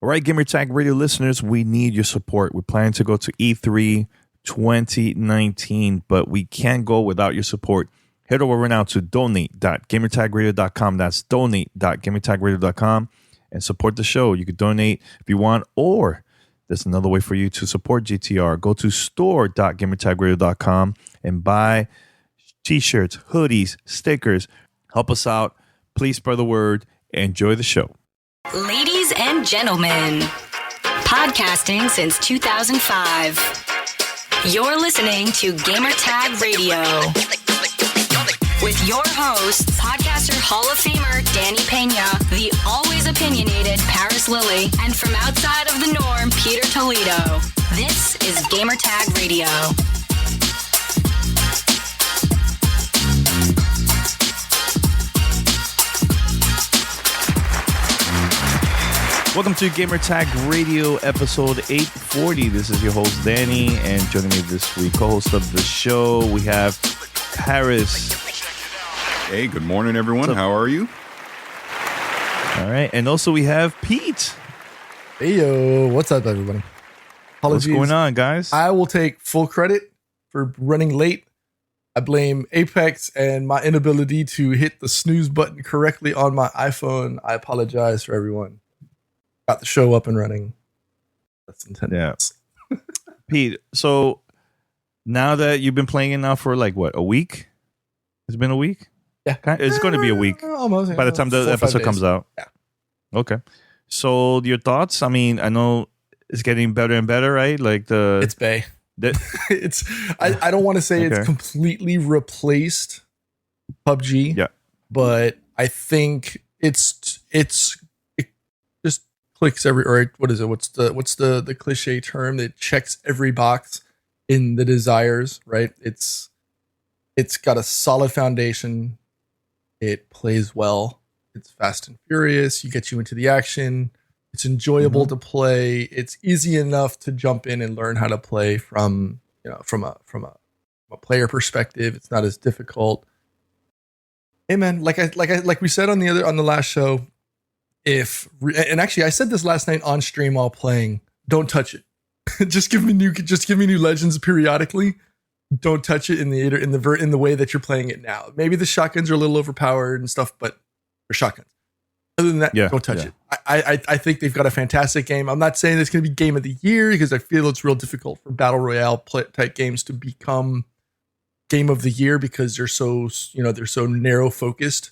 All right, Gamer Tag Radio listeners, we need your support. We're planning to go to E3 2019, but we can't go without your support. Head over right now to donate.gamertagradio.com. That's donate.gamertagradio.com and support the show. You can donate if you want, or there's another way for you to support GTR. Go to store.gamertagradio.com and buy t-shirts, hoodies, stickers. Help us out. Please spread the word. Enjoy the show. Ladies and gentlemen, podcasting since 2005. You're listening to Gamertag Radio with your hosts, podcaster Hall of Famer Danny Pena, the always opinionated Paris Lilly, and from outside of the norm, Peter Toledo. This is Gamertag Radio. Welcome to Gamer Tag Radio, episode 840. This is your host, Danny, and joining me this week, co-host of the show, we have Paris. Hey, good morning, everyone. How are you? All right, and also we have Pete. Hey, yo. What's up, everybody? Apologies. What's going on, guys? I will take full credit for running late. I blame Apex and my inability to hit the snooze button correctly on my iPhone. I apologize for everyone. Got the show up and running. Less than 10 minutes. Pete, so now that you've been playing it now for like what, a week? It's been a week? Yeah. It's going to be a week. Almost. By the time the episode comes out. Yeah. Okay. So your thoughts? I mean, I know it's getting better and better, right? Like it's Bay. It's I don't want to say it's completely replaced PUBG. Yeah. But I think it just clicks every, or what is it? What's the cliche term that checks every box in the desires, right? It's got a solid foundation. It plays well. It's fast and furious. You get you into the action. It's enjoyable to play. It's easy enough to jump in and learn how to play from a player perspective. It's not as difficult. Hey man, like we said on the last show, and actually I said this last night on stream while playing, don't touch it. just give me new legends periodically. Don't touch it in the way that you're playing it now. Maybe the shotguns are a little overpowered and stuff, but they're shotguns. Other than that, don't touch it. I think they've got a fantastic game. I'm not saying it's going to be game of the year because I feel it's real difficult for battle royale type games to become game of the year because they're so narrow focused.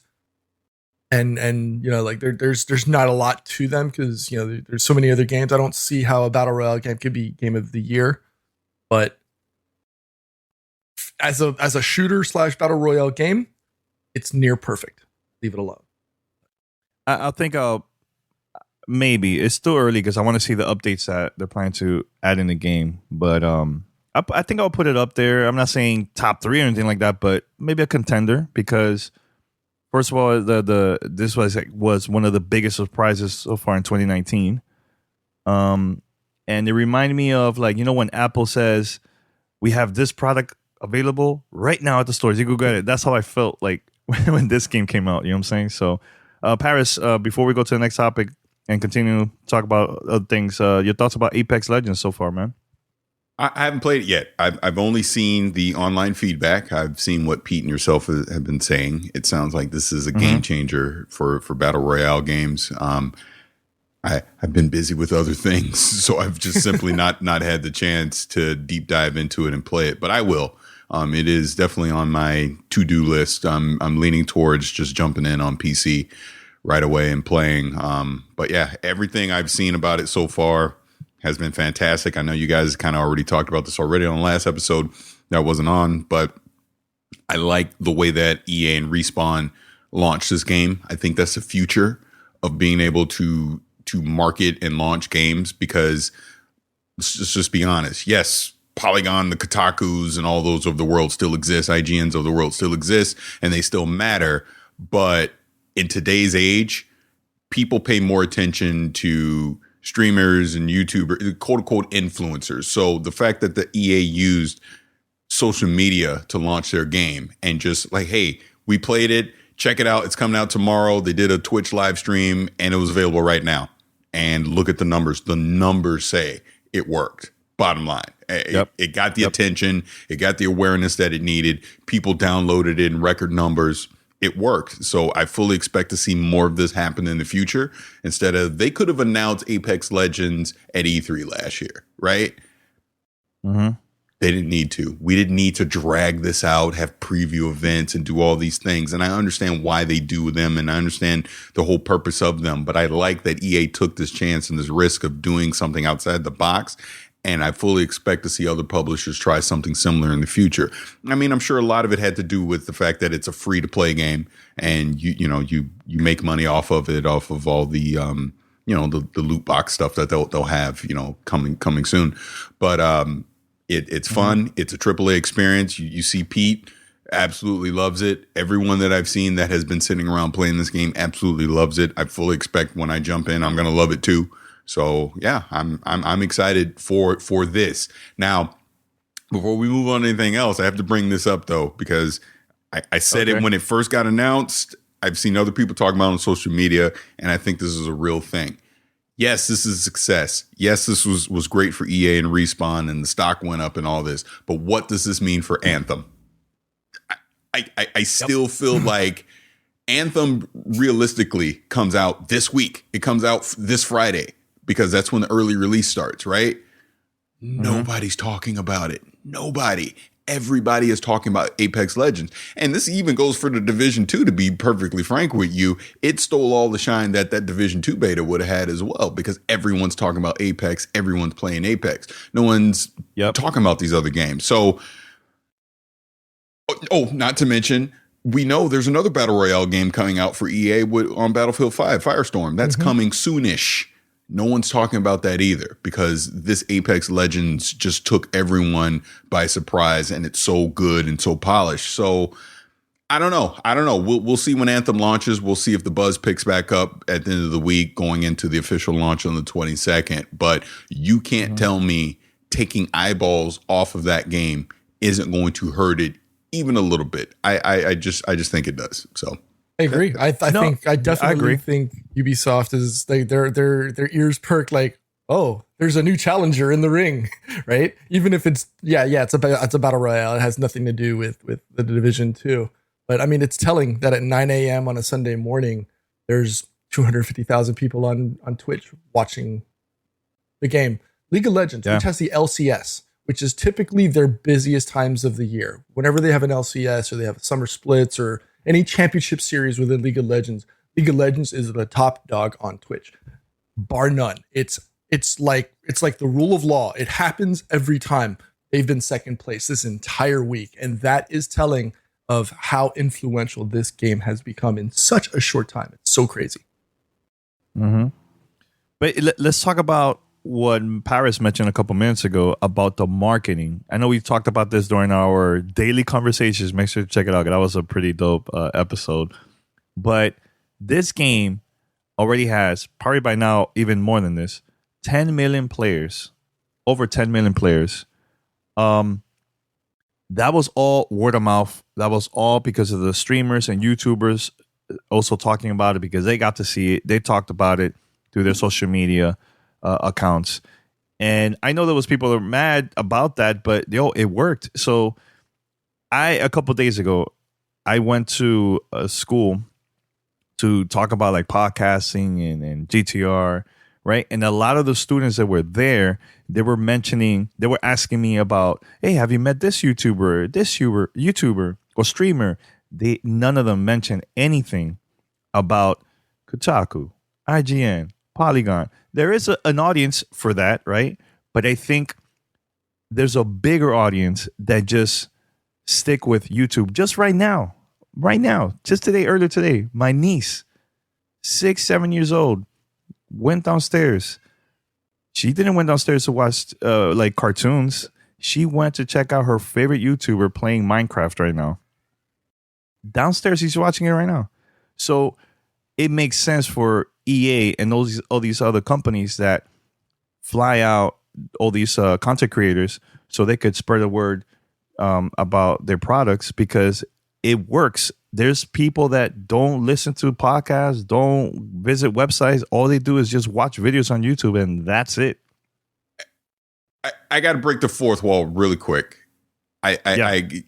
And like there's not a lot to them because there's so many other games. I don't see how a battle royale game could be game of the year, but as a shooter / battle royale game, it's near perfect. Leave it alone. I think maybe it's still early because I want to see the updates that they're planning to add in the game. But I think I'll put it up there. I'm not saying top 3 or anything like that, but maybe a contender because. First of all, this was one of the biggest surprises so far in 2019, and it reminded me of when Apple says we have this product available right now at the stores. You go get it. That's how I felt like when this game came out. You know what I'm saying? So, Paris, before we go to the next topic and continue to talk about other things, your thoughts about Apex Legends so far, man? I haven't played it yet. I've only seen the online feedback. I've seen what Pete and yourself have been saying. It sounds like this is a game changer for battle royale games. I've been busy with other things, so I've just simply not had the chance to deep dive into it and play it. But I will. It is definitely on my to-do list. I'm leaning towards just jumping in on PC right away and playing. But yeah, everything I've seen about it so far has been fantastic. I know you guys kind of already talked about this already on the last episode that wasn't on, but I like the way that EA and Respawn launched this game. I think that's the future of being able to market and launch games because let's just be honest. Yes, Polygon, the Kotakus and all those of the world still exist. IGNs of the world still exist and they still matter. But in today's age, people pay more attention to streamers and YouTubers, quote unquote influencers. So the fact that the EA used social media to launch their game and just like, hey, we played it, check it out. It's coming out tomorrow. They did a Twitch live stream and it was available right now. and look at the numbers. The numbers say it worked. Bottom line, it got the attention. It got the awareness that it needed. People downloaded it in record numbers. It worked. So I fully expect to see more of this happen in the future. Instead of, they could have announced Apex Legends at E3 last year, right? Mm-hmm. They didn't need to. We didn't need to drag this out, have preview events, and do all these things. And I understand why they do them, and I understand the whole purpose of them. But I like that EA took this chance and this risk of doing something outside the box. And I fully expect to see other publishers try something similar in the future. I mean, I'm sure a lot of it had to do with the fact that it's a free to play game, and you make money off of it, off of all the the loot box stuff that they'll have coming soon. But it's fun. It's a AAA experience. You see Pete absolutely loves it. Everyone that I've seen that has been sitting around playing this game absolutely loves it. I fully expect when I jump in, I'm going to love it too. So yeah, I'm excited for this. Now, before we move on to anything else, I have to bring this up though, because I said it when it first got announced. I've seen other people talk about it on social media, and I think this is a real thing. Yes, this is a success. Yes, this was great for EA and Respawn, and the stock went up and all this. But what does this mean for Anthem? I still feel like Anthem realistically comes out this week. It comes out this Friday, because that's when the early release starts, right? Mm-hmm. Nobody's talking about it. Nobody. Everybody is talking about Apex Legends. And this even goes for the Division 2, to be perfectly frank with you. It stole all the shine that Division 2 beta would have had as well, because everyone's talking about Apex. Everyone's playing Apex. No one's talking about these other games. So, not to mention, we know there's another Battle Royale game coming out for EA on Battlefield 5, Firestorm. That's coming soonish. No one's talking about that either, because this Apex Legends just took everyone by surprise, and it's so good and so polished. So I don't know. We'll see when Anthem launches. We'll see if the buzz picks back up at the end of the week going into the official launch on the 22nd. But you can't tell me taking eyeballs off of that game isn't going to hurt it even a little bit. I just think it does. So. I agree. I definitely think Ubisoft is their ears perk like, oh, there's a new challenger in the ring, right? Even if it's it's a battle royale. It has nothing to do with the Division 2. But I mean, it's telling that at 9 a.m. on a Sunday morning, there's 250,000 people on Twitch watching the game. League of Legends, which has the LCS, which is typically their busiest times of the year. Whenever they have an LCS or they have summer splits or any championship series within League of Legends is the top dog on Twitch, bar none. It's like the rule of law. It happens every time. They've been second place this entire week, and that is telling of how influential this game has become in such a short time. It's so crazy. Mm-hmm. But let's talk about what Paris mentioned a couple minutes ago about the marketing. I know we talked about this during our daily conversations. Make sure to check it out. That was a pretty dope episode. But this game already has, probably by now, even more than this, 10 million players, over 10 million players. That was all word of mouth. That was all because of the streamers and YouTubers also talking about it, because they got to see it. They talked about it through their social media accounts. And I know there was people that were mad about that, but it worked. So a couple days ago, I went to a school to talk about like podcasting and GTR, right? And a lot of the students that were there, they were asking me about, hey, have you met this YouTuber or streamer? None of them mentioned anything about Kotaku, IGN, Polygon. There is an audience for that, right? But I think there's a bigger audience that just stick with YouTube just right now, just earlier today, my niece, 6-7 years old, went downstairs. She didn't went downstairs to watch like cartoons. She went to check out her favorite YouTuber playing Minecraft right now. Downstairs, she's watching it right now. So it makes sense for EA and all these other companies that fly out all these content creators so they could spread the word about their products, because it works. There's people that don't listen to podcasts, don't visit websites. All they do is just watch videos on YouTube, and that's it. I got to break the fourth wall really quick. I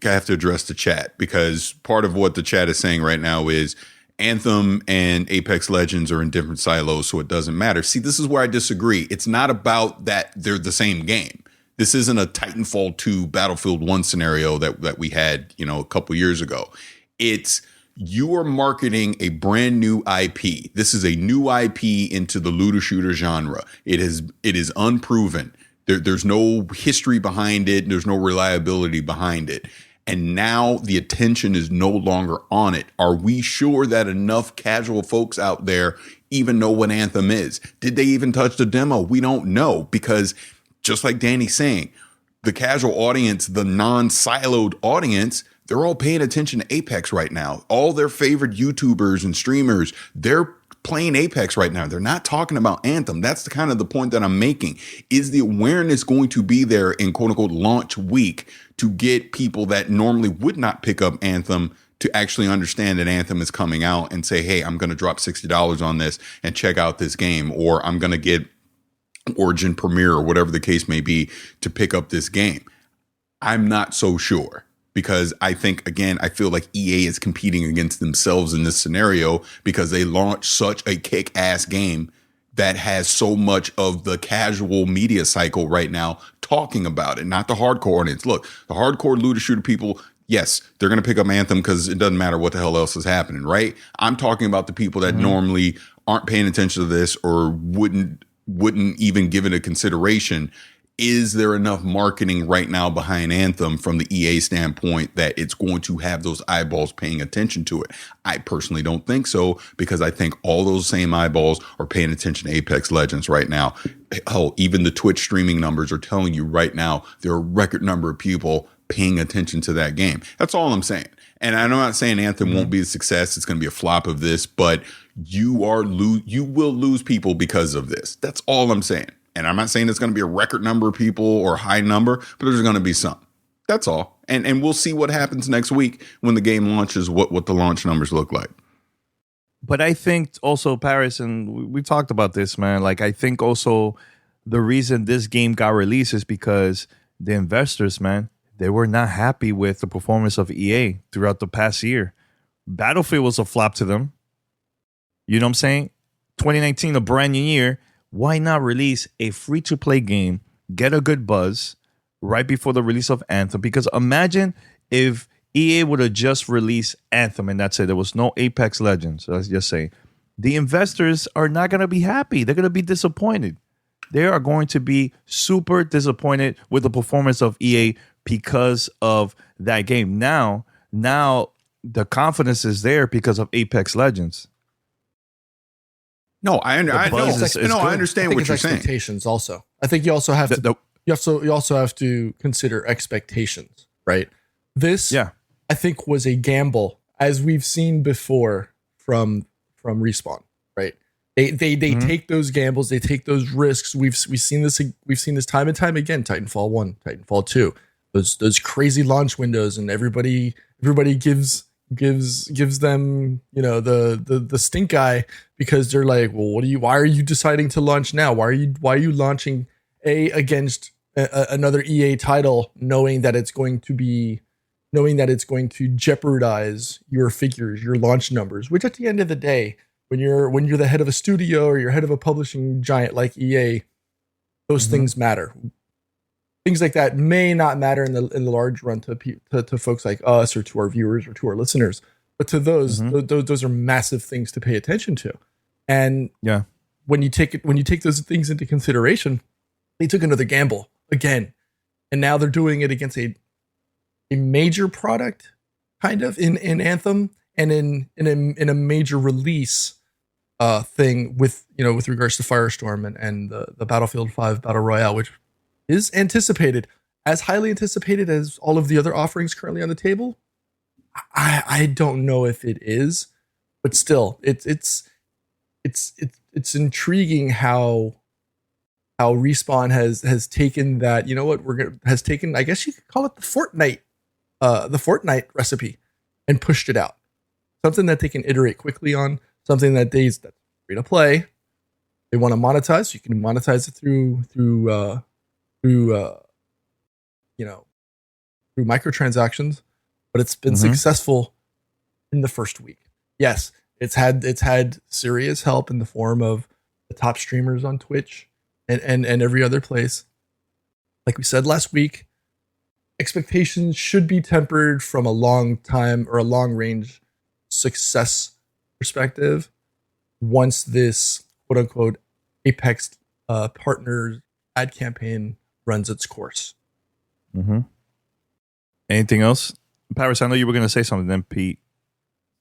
have to address the chat, because part of what the chat is saying right now is Anthem and Apex Legends are in different silos, so it doesn't matter. See, this is where I disagree. It's not about that they're the same game. This isn't a Titanfall 2 Battlefield 1 scenario that we had, a couple years ago. It's you are marketing a brand new IP. This is a new IP into the looter shooter genre. It is unproven. There's no history behind it. There's no reliability behind it. And now the attention is no longer on it. Are we sure that enough casual folks out there even know what Anthem is? Did they even touch the demo? We don't know, because just like Danny's saying, the casual audience, the non-siloed audience, they're all paying attention to Apex right now. All their favorite YouTubers and streamers, they're playing Apex right now. They're not talking about Anthem. That's the kind of the point that I'm making. Is the awareness going to be there in quote unquote launch week to get people that normally would not pick up Anthem to actually understand that Anthem is coming out and say, hey, I'm going to drop $60 on this and check out this game, or I'm going to get Origin Premiere or whatever the case may be to pick up this game? I'm not so sure. Because I think, again, I feel like EA is competing against themselves in this scenario, because they launched such a kick-ass game that has so much of the casual media cycle right now talking about it, not the hardcore audience. Look, the hardcore looter shooter people, yes, they're going to pick up Anthem because it doesn't matter what the hell else is happening, right? I'm talking about the people that normally aren't paying attention to this or wouldn't even give it a consideration. Is there enough marketing right now behind Anthem from the EA standpoint that it's going to have those eyeballs paying attention to it? I personally don't think so, because I think all those same eyeballs are paying attention to Apex Legends right now. Hell, even the Twitch streaming numbers are telling you right now there are a record number of people paying attention to that game. That's all I'm saying. And I'm not saying Anthem won't be a success. It's going to be a flop of this, but you will lose people because of this. That's all I'm saying. And I'm not saying it's going to be a record number of people or a high number, but there's going to be some. That's all. And we'll see what happens next week when the game launches, what the launch numbers look like. But I think also, Paris, and we talked about this, man, like I think also the reason this game got released is because the investors, man, they were not happy with the performance of EA throughout the past year. Battlefield was a flop to them. You know what I'm saying? 2019, a brand new year. Why not release a free-to-play game, get a good buzz right before the release of Anthem? Because imagine if EA would have just released Anthem and that's it. There was no Apex Legends. So let's just say the investors are not going to be happy. They're going to be disappointed. They are going to be super disappointed with the performance of EA because of that game. Now the confidence is there because of Apex Legends. No, I understand what you're saying. Expectations also. I think you also have to you also have to consider expectations, right? This, I think, was a gamble, as we've seen before from Respawn, right? They take those gambles, they take those risks. We've seen this time and time again. Titanfall 1, Titanfall 2, those crazy launch windows, and everybody gives them, the stink eye, because they're like, well, why are you deciding to launch now? Why are you launching against another EA title, knowing that it's going to jeopardize your figures, your launch numbers, which at the end of the day, when you're the head of a studio or you're head of a publishing giant like EA, those things matter. Things like that may not matter in the large run to folks like us or to our viewers or to our listeners, but to those are massive things to pay attention to. And when you take those things into consideration, they took another gamble again, and now they're doing it against a major product, kind of in Anthem, and in a major release thing with regards to Firestorm and the Battlefield 5 Battle Royale, which is anticipated, as highly anticipated as all of the other offerings currently on the table. I don't know if it is, but still, it's intriguing how Respawn has taken that. Has taken, I guess you could call it the Fortnite recipe, and pushed it out. Something that they can iterate quickly on, something that's free to play. They want to monetize. You can monetize it through microtransactions, but it's been successful in the first week. Yes, it's had serious help in the form of the top streamers on Twitch and every other place. Like we said last week, expectations should be tempered from a long time or a long range success perspective once this quote unquote Apex partner ad campaign runs its course. Anything else? Paris, I know you were going to say something, then Pete.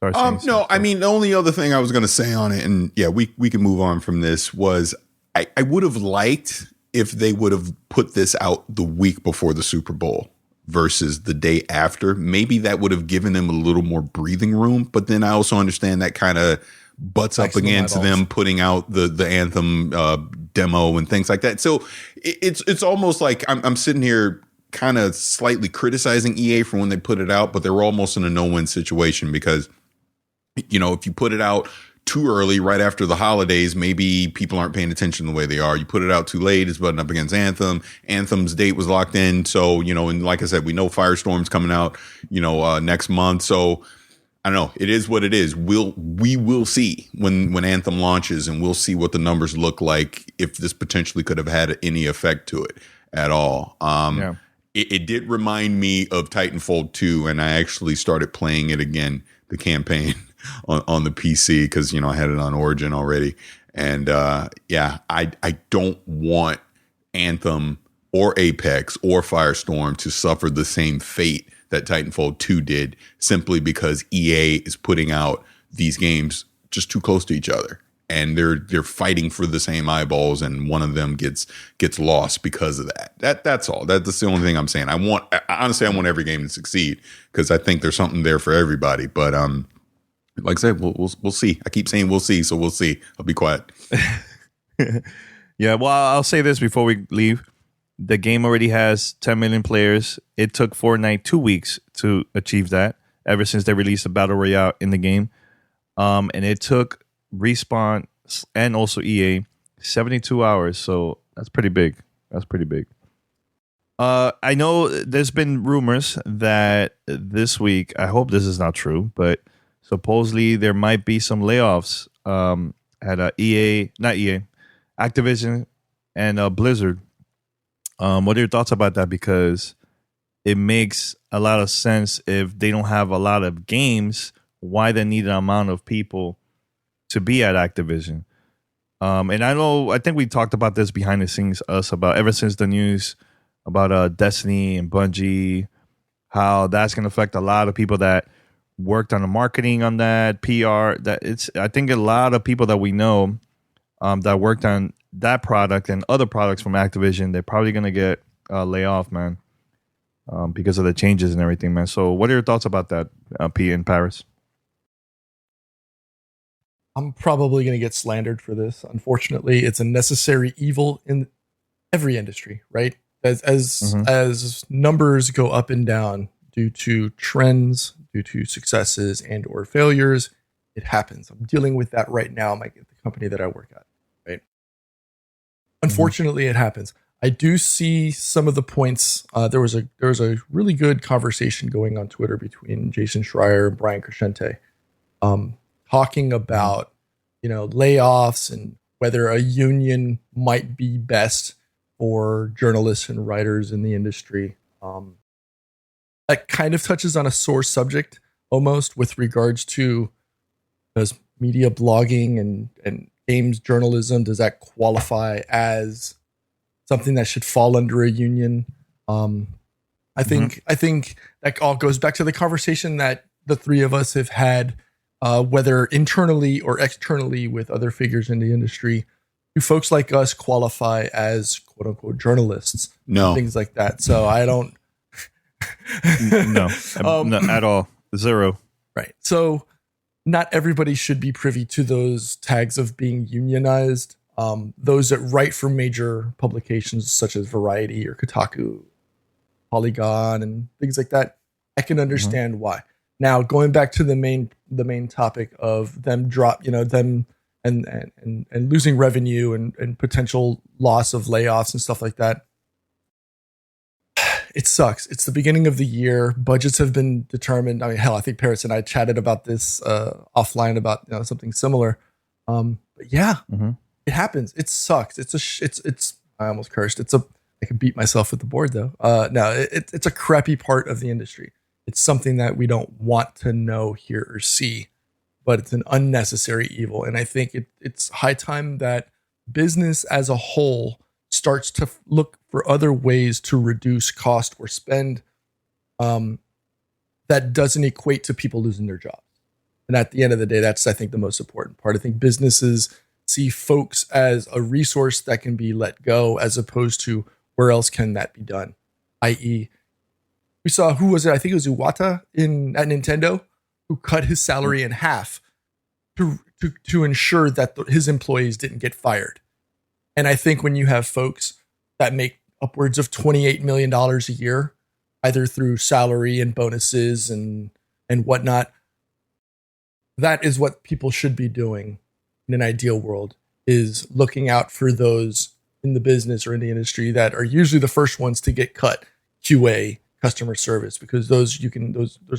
No, I mean, the only other thing I was going to say on it, and yeah, we can move on from this, was I would have liked if they would have put this out the week before the Super Bowl versus the day after. Maybe that would have given them a little more breathing room. But then I also understand that kind of butts up against them putting out the Anthem demo and things like that. So it's almost like I'm sitting here kind of slightly criticizing EA for when they put it out, but they were almost in a no-win situation because, if you put it out too early, right after the holidays, maybe people aren't paying attention the way they are. You put it out too late, it's butting up against Anthem. Anthem's date was locked in. So, and like I said, we know Firestorm's coming out, next month. So I don't know. It is what it is. We will see when Anthem launches, and we'll see what the numbers look like, if this potentially could have had any effect to it at all. It did remind me of Titanfall 2, and I actually started playing it again, the campaign on the PC, because I had it on Origin already. And I don't want Anthem or Apex or Firestorm to suffer the same fate that Titanfall 2 did, simply because EA is putting out these games just too close to each other. And they're fighting for the same eyeballs, and one of them gets lost because of that. That's all. That's the only thing I'm saying. I want every game to succeed, because I think there's something there for everybody. But like I said, we'll see. I keep saying we'll see, so we'll see. I'll be quiet. Yeah, well, I'll say this before we leave. The game already has 10 million players. It took Fortnite 2 weeks to achieve that, ever since they released a battle royale in the game. And it took Respawn and also EA 72 hours. So that's pretty big. I know there's been rumors that this week, I hope this is not true, but supposedly there might be some layoffs at Activision and Blizzard. What are your thoughts about that? Because it makes a lot of sense. If they don't have a lot of games, why they need an amount of people to be at Activision? And I think we talked about this behind the scenes, ever since the news about Destiny and Bungie, how that's going to affect a lot of people that worked on the marketing on that, PR. I think a lot of people that we know that worked on that product and other products from Activision, they're probably going to get laid off, man, because of the changes and everything, man. So what are your thoughts about that, Pete, in Paris? I'm probably going to get slandered for this. Unfortunately, it's a necessary evil in every industry, right? As numbers go up and down due to trends, due to successes and or failures, it happens. I'm dealing with that right now at the company that I work at, right? Unfortunately, it happens. I do see some of the points. There was a really good conversation going on Twitter between Jason Schreier and Brian Crescente, talking about layoffs and whether a union might be best for journalists and writers in the industry. That kind of touches on a sore subject almost, with regards to, does media blogging and games journalism, does that qualify as something that should fall under a union? I think that all goes back to the conversation that the three of us have had, whether internally or externally with other figures in the industry. Do folks like us qualify as quote unquote journalists? No. Things like that. So I don't. No, not at all. Zero. Right. So not everybody should be privy to those tags of being unionized. Those that write for major publications such as Variety or Kotaku, Polygon, and things like that, I can understand why. Now, going back to the main topic of them them and losing revenue and potential loss of layoffs and stuff like that. It sucks. It's the beginning of the year. Budgets have been determined. I mean, hell, I think Paris and I chatted about this offline about something similar. But yeah, it happens. It sucks. It's. I almost cursed. I can beat myself with the board though. No, it's a crappy part of the industry. It's something that we don't want to know, hear, or see, but it's an unnecessary evil. And I think it's high time that business as a whole starts to look for other ways to reduce cost or spend that doesn't equate to people losing their jobs. And at the end of the day, that's, I think, the most important part. I think businesses see folks as a resource that can be let go as opposed to where else can that be done? I.e., we saw, who was it? I think it was Iwata at Nintendo, who cut his salary in half to ensure that his employees didn't get fired. And I think when you have folks that make upwards of $28 million a year, either through salary and bonuses and whatnot, that is what people should be doing in an ideal world, is looking out for those in the business or in the industry that are usually the first ones to get cut. QA, customer service, because those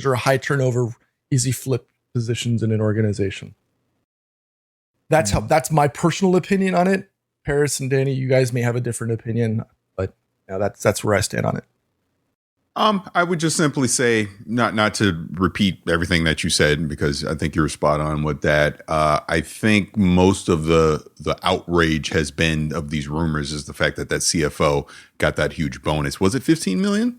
are high turnover, easy flip positions in an organization. That's my personal opinion on it. Paris and Danny, you guys may have a different opinion, but that's where I stand on it. I would just simply say, not to repeat everything that you said, because I think you're spot on with that. I think most of the outrage has been of these rumors is the fact that CFO got that huge bonus. Was it 15 million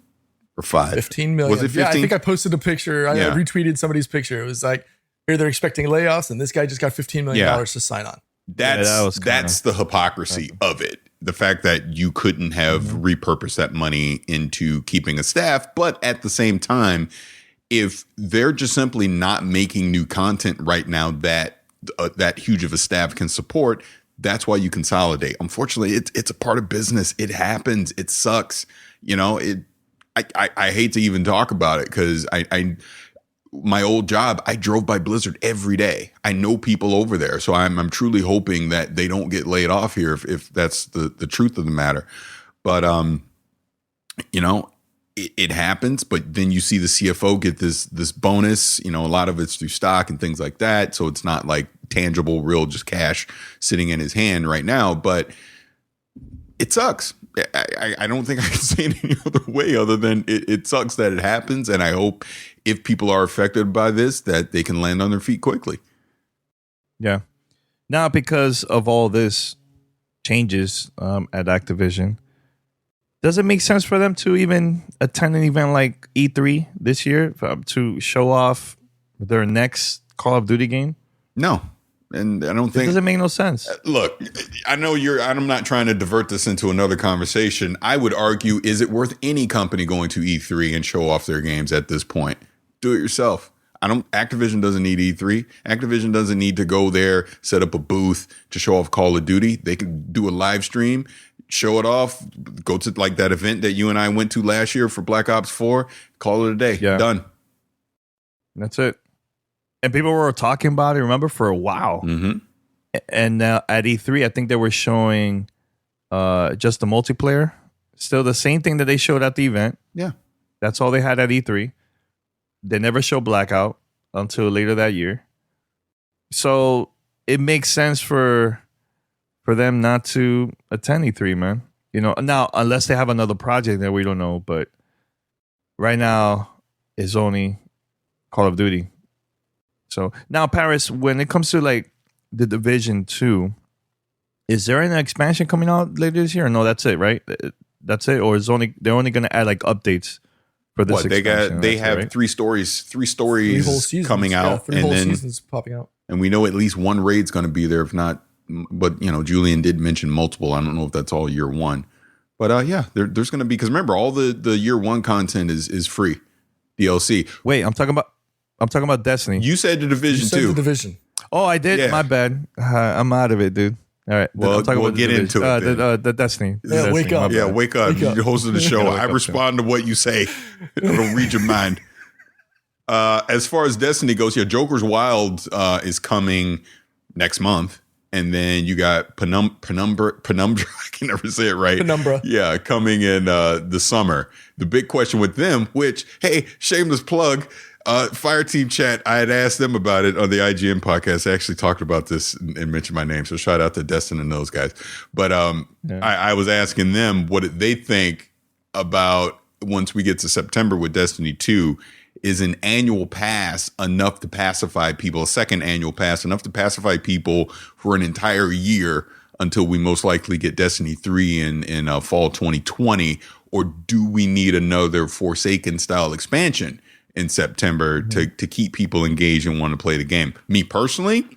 or 5? 15 million. Was it 15? Yeah, I think I posted a picture. I retweeted somebody's picture. It was like, here they're expecting layoffs, and this guy just got $15 million to sign on. That's the hypocrisy of it. The fact that you couldn't have repurposed that money into keeping a staff, but at the same time, if they're just simply not making new content right now that that huge of a staff can support, that's why you consolidate. Unfortunately, it's a part of business. It happens. It sucks. I hate to even talk about it because my old job, I drove by Blizzard every day. I know people over there. So I'm truly hoping that they don't get laid off here if that's the truth of the matter. But, it happens. But then you see the CFO get this bonus. A lot of it's through stock and things like that. So it's not like tangible, real, just cash sitting in his hand right now. But it sucks. I don't think I can say it any other way other than it sucks that it happens. And I hope if people are affected by this, that they can land on their feet quickly. Yeah. Now, because of all this changes at Activision, does it make sense for them to even attend an event like E3 this year to show off their next Call of Duty game? No. And I don't think it doesn't make no sense. Look, I know I'm not trying to divert this into another conversation. I would argue, is it worth any company going to E3 and show off their games at this point? Do it yourself. Activision doesn't need E3. Activision doesn't need to go there, set up a booth to show off Call of Duty. They can do a live stream, show it off, go to like that event that you and I went to last year for Black Ops 4, call it a day. Yeah. Done. That's it. And people were talking about it, remember, for a while. Mm-hmm. And now at E3, I think they were showing just the multiplayer. Still the same thing that they showed at the event. Yeah. That's all they had at E3. They never showed Blackout until later that year. So it makes sense for them not to attend E3, man. Now, unless they have another project that we don't know. But right now, it's only Call of Duty. So now, Paris, when it comes to like the Division 2, is there an expansion coming out later this year? Or no, that's it, right? That's it, or they're only going to add like updates for this. They have right? three stories coming out, and then seasons popping out, and we know at least one raid's going to be there, if not. But Julian did mention multiple. I don't know if that's all year one, but there's going to be, because remember, all the year one content is free DLC. Wait, I'm talking about Destiny. You said the Division 2. The Division. Oh, I did. Yeah. My bad. I'm out of it, dude. All right. Well, we'll get into it. The Destiny. Yeah, wake up. Yeah, wake up. You hosted the show. I respond to what you say. I don't read your mind. As far as Destiny goes, yeah, Joker's Wild is coming next month. And then you got Penumbra, I can never say it right. Penumbra. Yeah, coming in the summer. The big question with them, which, hey, shameless plug, Fire Team Chat, I had asked them about it on the IGN podcast. I actually talked about this and mentioned my name. So shout out to Destin and those guys. But I was asking them what did they think about once we get to September with Destiny 2. Is an annual pass enough to pacify people, a second annual pass enough to pacify people for an entire year until we most likely get Destiny 3 in fall 2020? Or do we need another Forsaken style expansion in September to keep people engaged and want to play the game? Me personally,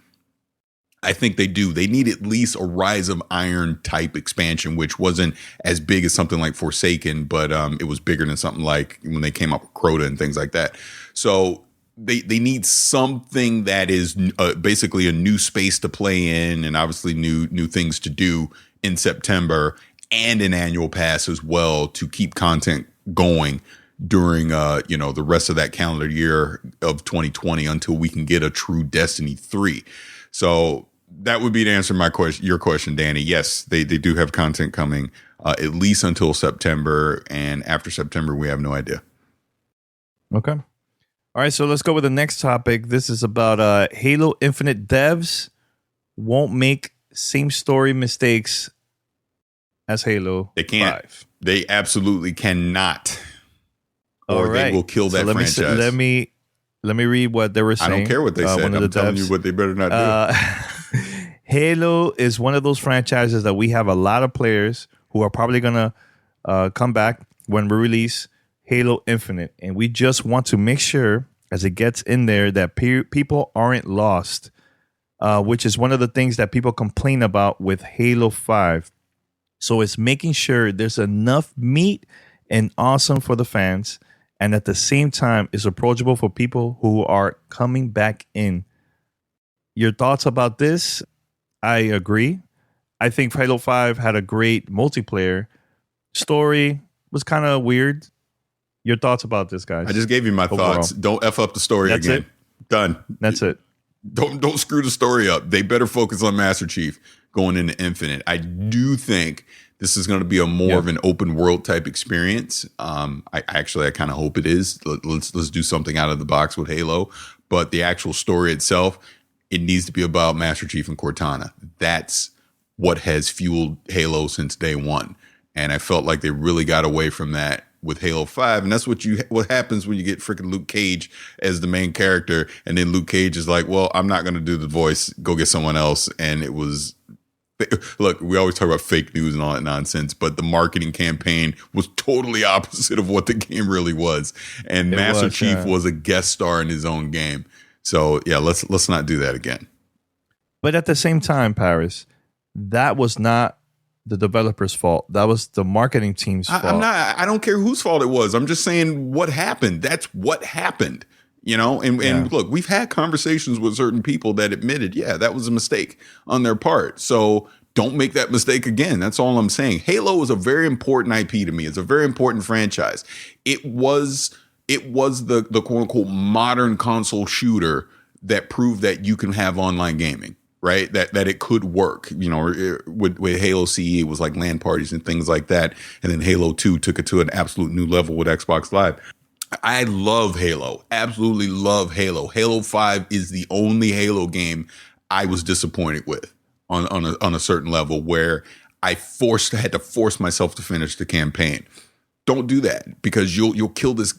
I think they do. They need at least a Rise of Iron type expansion, which wasn't as big as something like Forsaken, but it was bigger than something like when they came up with Crota and things like that. So they need something that is basically a new space to play in, and obviously new things to do in September, and an annual pass as well to keep content going during the rest of that calendar year of 2020 until we can get a true Destiny 3. So that would be to answer your question, Danny. Yes, they do have content coming at least until September, and after September, we have no idea. Okay. All right, so let's go with the next topic. This is about Halo Infinite devs won't make same story mistakes as Halo. They can't. 5. They absolutely cannot. Or right. They will kill that franchise. Let me read what they were saying. I don't care what they said. I'm telling you what they better not do. Halo is one of those franchises that we have a lot of players who are probably going to come back when we release Halo Infinite. And we just want to make sure, as it gets in there, that people aren't lost, which is one of the things that people complain about with Halo 5. So it's making sure there's enough meat and awesome for the fans, and at the same time is approachable for people who are coming back in. Your thoughts about this? I agree. I think Halo 5 had a great multiplayer. Story was kind of weird. Your thoughts about this, guys? I just gave you my thoughts. Don't F up the story That's again. It? Done. That's it. Don't screw the story up. They better focus on Master Chief going into Infinite. I do think this is going to be a more of an open world type experience. I kind of hope it is. Let's do something out of the box with Halo. But the actual story itself, it needs to be about Master Chief and Cortana. That's what has fueled Halo since day one. And I felt like they really got away from that with Halo 5. And that's what happens when you get freaking Luke Cage as the main character. And then Luke Cage is like, well, I'm not going to do the voice. Go get someone else. And it was, look, we always talk about fake news and all that nonsense, but the marketing campaign was totally opposite of what the game really was. And Master Chief was a guest star in his own game. So yeah, let's not do that again. But at the same time, Paris, that was not the developer's fault. That was the marketing team's fault. I don't care whose fault it was. I'm just saying what happened. That's what happened. And look, we've had conversations with certain people that admitted, yeah, that was a mistake on their part. So don't make that mistake again. That's all I'm saying. Halo is a very important IP to me. It's a very important franchise. It was the quote unquote modern console shooter that proved that you can have online gaming. Right, that it could work. With Halo CE, it was like LAN parties and things like that, and then Halo 2 took it to an absolute new level with Xbox Live. I love Halo, absolutely love Halo. Halo 5 is the only Halo game I was disappointed with on a certain level, where I had to force myself to finish the campaign. Don't do that, because you'll kill this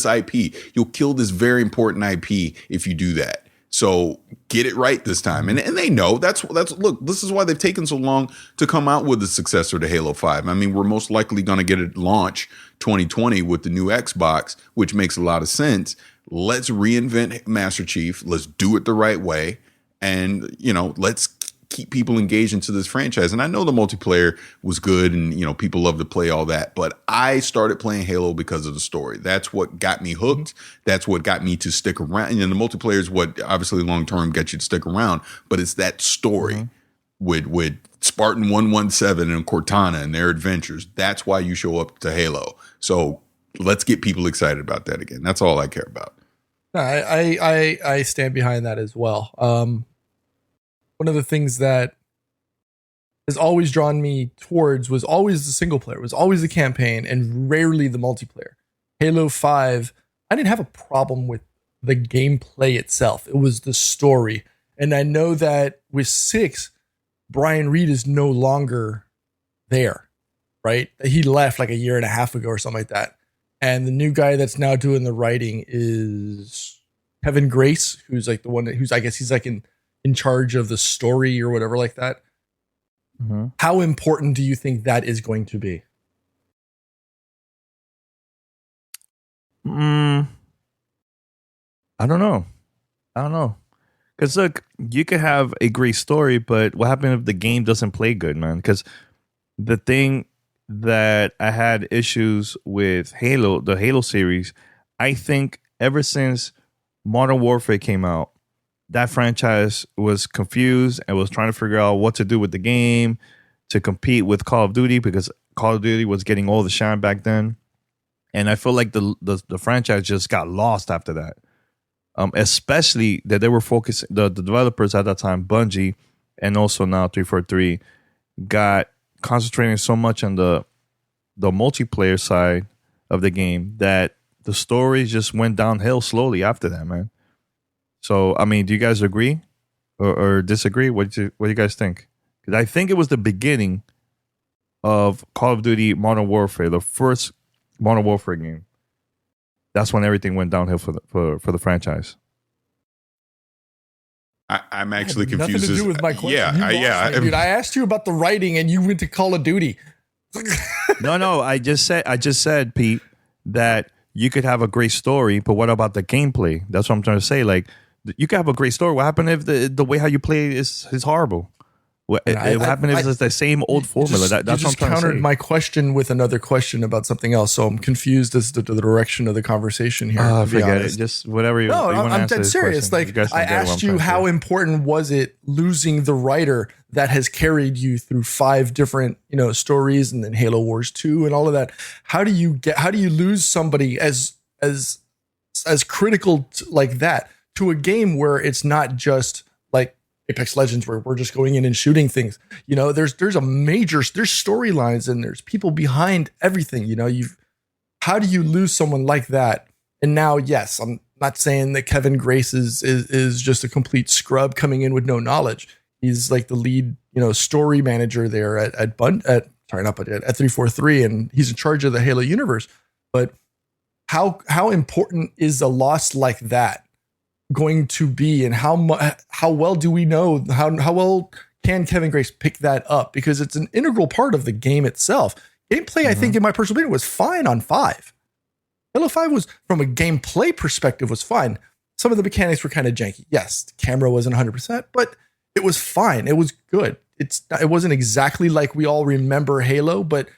IP. You'll kill this very important IP if you do that. So get it right this time. And they know that's look, this is why they've taken so long to come out with the successor to Halo 5. I mean, we're most likely going to get it launch 2020 with the new Xbox, which makes a lot of sense. Let's reinvent Master Chief. Let's do it the right way. And, let's keep people engaged into this franchise. And I know the multiplayer was good and, people love to play all that, but I started playing Halo because of the story. That's what got me hooked. That's what got me to stick around. And the multiplayer is what obviously long-term gets you to stick around, but it's that story with Spartan 117 and Cortana and their adventures. That's why you show up to Halo. So let's get people excited about that again. That's all I care about. I stand behind that as well. One of the things that has always drawn me towards was always the single player, was always the campaign, and rarely the multiplayer. Halo 5, I didn't have a problem with the gameplay itself. It was the story. And I know that with 6, Brian Reed is no longer there, right? He left like a year and a half ago or something like that. And the new guy that's now doing the writing is Kevin Grace, who's like the one who's, I guess he's like in charge of the story or whatever like that. Mm-hmm. How important do you think that is going to be? I don't know. Because look, you could have a great story, but what happens if the game doesn't play good, man? Because the thing that I had issues with Halo, the Halo series, I think ever since Modern Warfare came out, that franchise was confused and was trying to figure out what to do with the game to compete with Call of Duty, because Call of Duty was getting all the shine back then. And I feel like the franchise just got lost after that. Especially that they were focusing, the developers at that time, Bungie, and also now 343, got concentrating so much on the multiplayer side of the game that the story just went downhill slowly after that, man. So, I mean, do you guys agree or disagree? What do you guys think? Because I think it was the beginning of Call of Duty Modern Warfare, the first Modern Warfare game. That's when everything went downhill for the franchise. I'm actually confused. Nothing to do with my question. Yeah, dude. I asked you about the writing, and you went to Call of Duty. No. I just said, Pete, that you could have a great story, but what about the gameplay? That's what I'm trying to say. Like, you could have a great story. What happened if the way how you play is horrible? What happened if it's the same old formula? That's what I'm trying to say. You countered my question with another question about something else, so I'm confused as to the direction of the conversation here. Forget it. Just whatever you want to answer. I'm dead serious. Like, I asked you, how important was it losing the writer that has carried you through 5 different, stories, and then Halo Wars 2 and all of that? How do you lose somebody as critical like that to a game where it's not just like Apex Legends, where we're just going in and shooting things? There's storylines and there's people behind everything. How do you lose someone like that? And now, yes, I'm not saying that Kevin Grace is just a complete scrub coming in with no knowledge. He's like the lead, story manager there at 343, and he's in charge of the Halo universe. But how important is a loss like that going to be, and how well do we know, how well can Kevin Grace pick that up? Because it's an integral part of the game itself. Gameplay, I think, in my personal opinion, was fine on 5. Halo 5 was, from a gameplay perspective, was fine. Some of the mechanics were kind of janky. Yes, the camera wasn't 100%, but it was fine. It was good. It wasn't exactly like we all remember Halo, but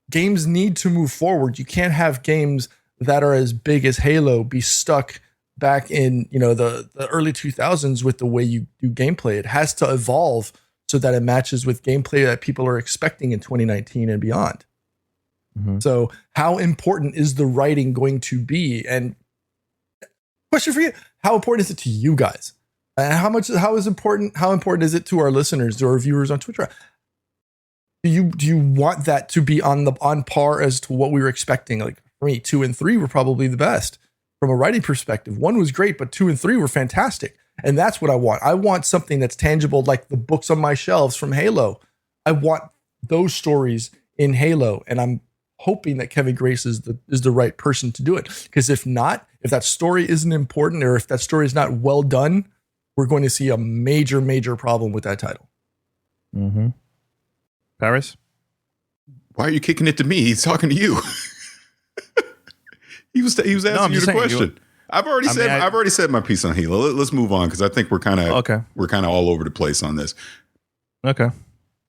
games need to move forward. You can't have games that are as big as Halo be stuck back in the early 2000s with the way you do gameplay. It has to evolve so that it matches with gameplay that people are expecting in 2019 and beyond. Mm-hmm. So how important is the writing going to be? And question for you, how important is it to you guys? And how important is it to our listeners, to our viewers on Twitter? Do you want that to be on par as to what we were expecting? Like, for me, 2 and 3 were probably the best from a writing perspective. 1 was great, but 2 and 3 were fantastic. And that's what I want. I want something that's tangible, like the books on my shelves from Halo. I want those stories in Halo, and I'm hoping that Kevin Grace is the right person to do it. Because if not, if that story isn't important, or if that story is not well done, we're going to see a major, major problem with that title. Mm-hmm. Paris? Why are you kicking it to me? He's talking to you. He was asking you the question. I've already said my piece on Halo. Let's move on, because I think we're kind of all over the place on this. Okay.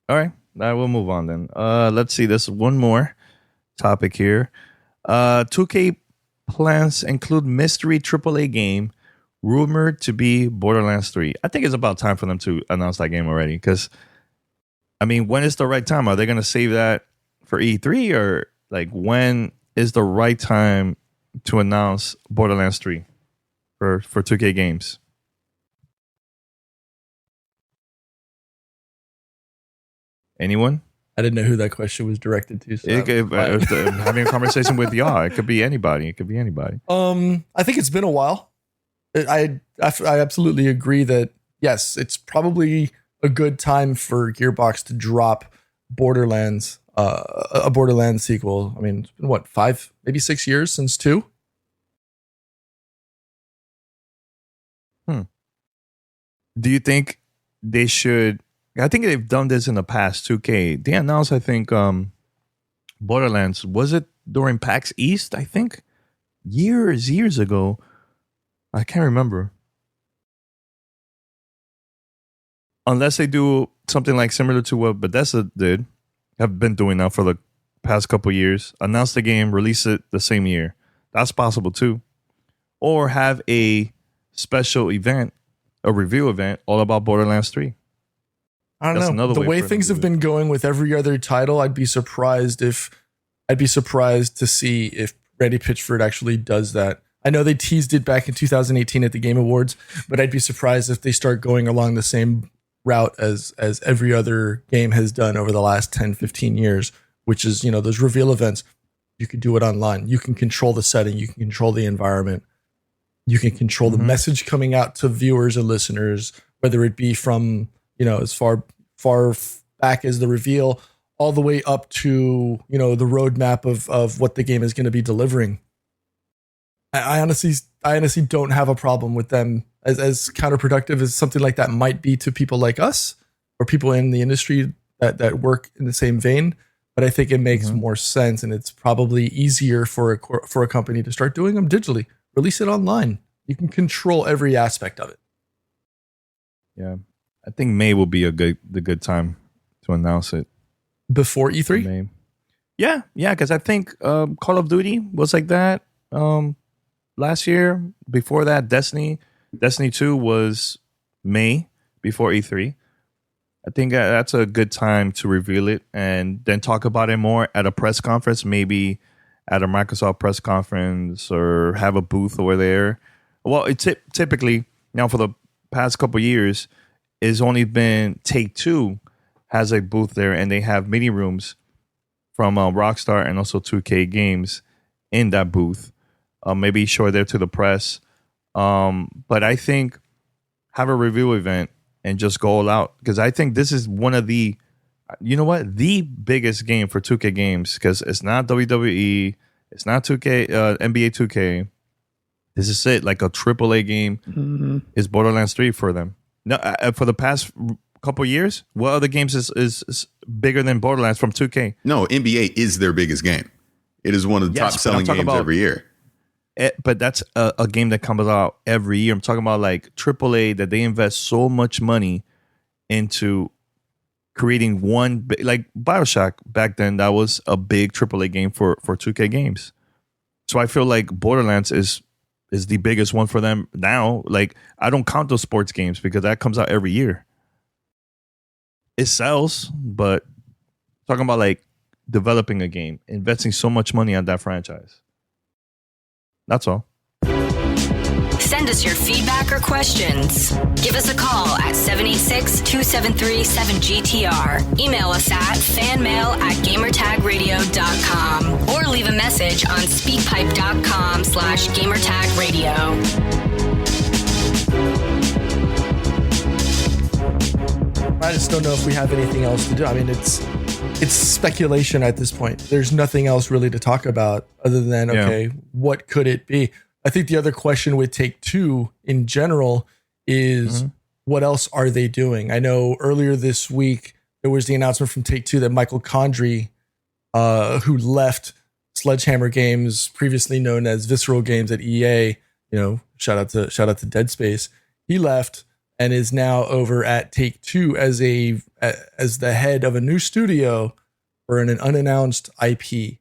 All right. We'll move on then. Let's see. There's one more topic here. 2K plans include mystery AAA game rumored to be Borderlands 3. I think it's about time for them to announce that game already, because, I mean, when is the right time? Are they going to save that for E3, or like when is the right time to announce Borderlands 3? for 2K games? Anyone? I didn't know who that question was directed to. So Having a conversation with y'all, it could be anybody. It could be anybody. I think it's been a while. I absolutely agree that yes, it's probably a good time for Gearbox to drop Borderlands, a Borderlands sequel. I mean, it's been what, 5, maybe 6 years since 2. Do you think they should? I think they've done this in the past. 2K. They announced, I think, Borderlands. Was it during PAX East? I think years ago. I can't remember. Unless they do something like similar to what Bethesda did, have been doing now for the past couple years. Announce the game, release it the same year. That's possible too. Or have a special event, a review event, all about Borderlands 3. I don't know. The way things have been going with every other title, I'd be surprised to see if Randy Pitchford actually does that. I know they teased it back in 2018 at the Game Awards, but I'd be surprised if they start going along the same route as every other game has done over the last 10, 15 years, which is, those reveal events. You can do it online. You can control the setting. You can control the environment. You can control the message coming out to viewers and listeners, whether it be from, as far back as the reveal, all the way up to, the roadmap of what the game is going to be delivering. I honestly don't have a problem with them as counterproductive as something like that might be to people like us or people in the industry that work in the same vein. But I think it makes more sense, and it's probably easier for a company to start doing them digitally. Release it online. You can control every aspect of it. Yeah, I think May will be the good time to announce it. Before E3? May. Yeah, because I think Call of Duty was like that last year. Before that, Destiny 2 was May before E3. I think that's a good time to reveal it and then talk about it more at a press conference, maybe at a Microsoft press conference, or have a booth over there. Well, it typically, now for the past couple of years, it's only been Take-Two has a booth there, and they have mini rooms from Rockstar and also 2K Games in that booth. Maybe show it there to the press. But I think have a review event and just go all out, because I think this is one of the, the biggest game for 2K Games, because it's not WWE, it's not 2K, NBA 2K. This is it, like a AAA game is Borderlands 3 for them. No, for the past couple years, what other games is bigger than Borderlands from 2K? No, NBA is their biggest game. It is one of the top selling games every year. But that's a game that comes out every year. I'm talking about like AAA, that they invest so much money into creating one, like BioShock back then. That was a big AAA game for 2K Games. So I feel like Borderlands is the biggest one for them now. Like, I don't count those sports games because that comes out every year. It sells, but talking about like developing a game, investing so much money on that franchise. That's all. Send us your feedback or questions. Give us a call at 786-273-7GTR. Email us at fanmail@gamertagradio.com or leave a message on speakpipe.com/gamertagradio. I just don't know if we have anything else to do. I mean, it's speculation at this point. There's nothing else really to talk about other than, what could it be? I think the other question with Take-Two in general is what else are they doing? I know earlier this week, there was the announcement from Take-Two that Michael Condrey, who left Sledgehammer Games, previously known as Visceral Games at EA, shout out to Dead Space. He left and is now over at Take-Two as the head of a new studio for an unannounced IP.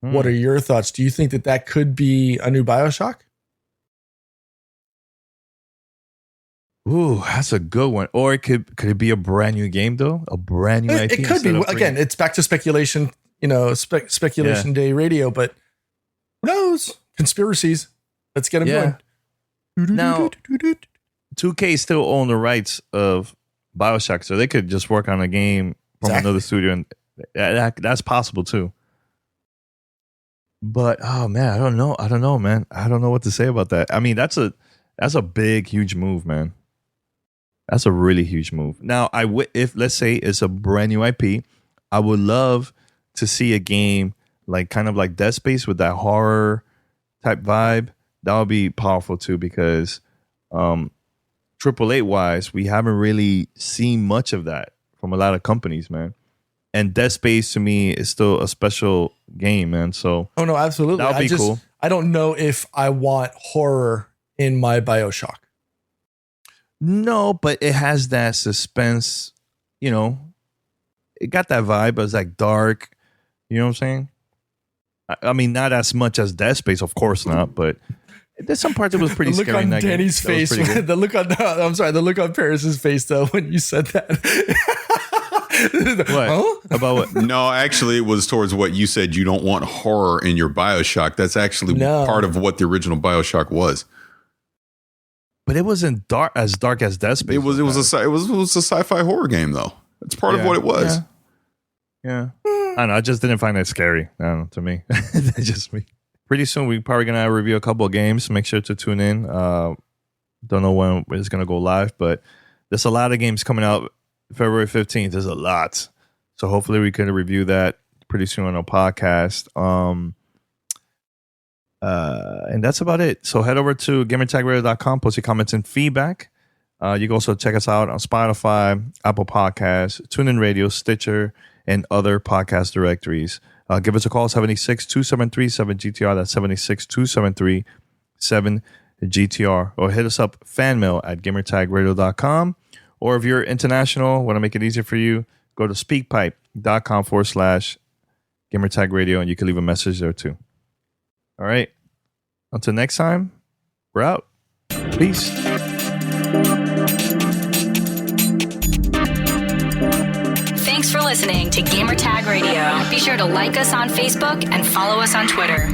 What are your thoughts? Do you think that could be a new BioShock? Ooh, that's a good one. Or could it be a brand new game though? A brand new IP? It could be. Again, it's back to speculation, speculation day radio, but who knows? Conspiracies. Let's get them going. Now, 2K still own the rights of BioShock, so they could just work on a game from another studio, and that's possible too. But oh man, I don't know, man. I don't know what to say about that. I mean, that's a big, huge move, man. That's a really huge move. Now, if let's say it's a brand new IP, I would love to see a game like kind of like Dead Space with that horror type vibe. That would be powerful too, because AAA wise, we haven't really seen much of that from a lot of companies, man. And Dead Space to me is still a special game, man. So no, absolutely. That would be cool. I don't know if I want horror in my BioShock. No, but it has that suspense, you know. It got that vibe. It was like dark. You know what I'm saying? I mean, not as much as Dead Space, of course not, but there's some parts that was pretty scary. The look on Danny's face. The look on Paris's face, though, when you said that. What? Huh? About what? No, actually, it was towards what you said. You don't want horror in your BioShock. That's actually part of what the original BioShock was. But it wasn't as dark as Dead Space. It was a sci-fi horror game, though. It's part of what it was. Yeah. I don't know. I just didn't find that scary. I don't know, to me. That's just me. Pretty soon, we're probably going to review a couple of games. Make sure to tune in. Don't know when it's going to go live, but there's a lot of games coming out February 15th. There's a lot. So hopefully we can review that pretty soon on our podcast. And that's about it. So head over to gamertagradio.com, post your comments and feedback. You can also check us out on Spotify, Apple Podcasts, TuneIn Radio, Stitcher, and other podcast directories. Give us a call, 786-273-7GTR. That's 762-737-GTR. Or hit us up, fanmail at gamertagradio.com. Or if you're international, want to make it easier for you, go to speakpipe.com/gamertagradio, and you can leave a message there too. All right. Until next time, we're out. Peace. Thanks for listening to Gamertag Radio. Be sure to like us on Facebook and follow us on Twitter.